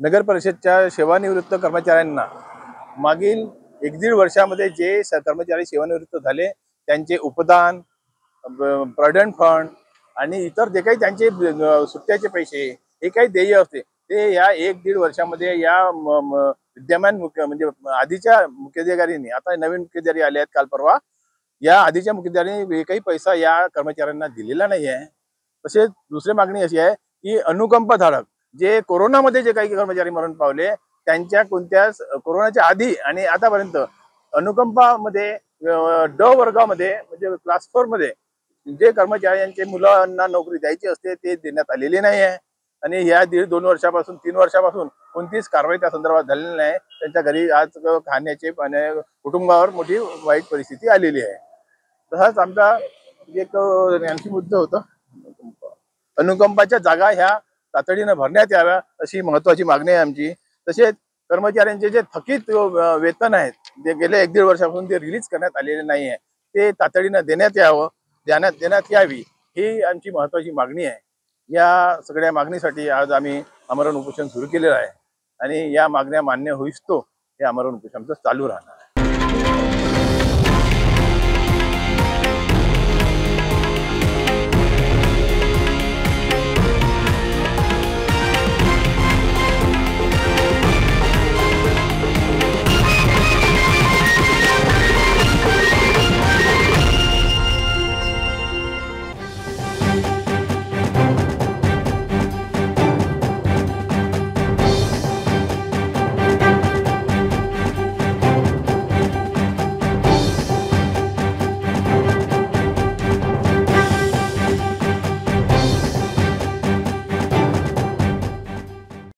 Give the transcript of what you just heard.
नगर परिषदच्या सेवानिवृत्त कर्मचाऱ्यांना मागील 1-1.5 वर्षामध्ये जे कर्मचारी सेवानिवृत्त झाले त्यांचे उपदान, प्रॉव्हिडंट फंड आणि इतर जे काही त्यांचे सुट्ट्याचे पैसे हे काही देय असते ते या 1-1.5 वर्षामध्ये या विद्यमान म्हणजे आधीच्या मुख्याधिकाऱ्यांनी, आता नवीन मुख्याधिकारी आले आहेत काल परवा, या आधीच्या मुख्याधिकाऱ्यांनी काही पैसा या कर्मचाऱ्यांना दिलेला नाही आहे। तसेच दुसरी मागणी अशी आहे की अनुकंप धारक जे कोरोनामध्ये जे काही कर्मचारी मरण पावले त्यांच्या कोणत्याच कोरोनाच्या आधी आणि आतापर्यंत अनुकंपामध्ये ड वर्गामध्ये म्हणजे क्लास 4 मध्ये जे कर्मचाऱ्यांचे मुलांना नोकरी द्यायची असते ते देण्यात आलेली नाही आहे आणि या 1.5-2 वर्षापासून 3 वर्षापासून कोणतीच कारवाई त्या संदर्भात झालेली नाही। त्यांच्या घरी आज खाण्याचे कुटुंबावर मोठी वाईट परिस्थिती आलेली आहे। तसाच आमचा एक आणखी मुद्दा होता, अनुकंपाच्या जागा ह्या तातडीने भरण्यात याव्या अशी महत्वाची मागणी आहे आमची। तसेच कर्मचाऱ्यांचे जे थकीत वेतन आहेत जे गेल्या 1-1.5 वर्षापासून ते रिलीज करण्यात आलेले नाही आहे ते तातडीने देण्यात यावी ही आमची महत्वाची मागणी आहे। या सगळ्या मागणीसाठी आज आम्ही आमरण उपोषण सुरू केलेलं आहे आणि या मागण्या मान्य होईस्तोवर हे आमरण उपोषण चालू राहणार आहे।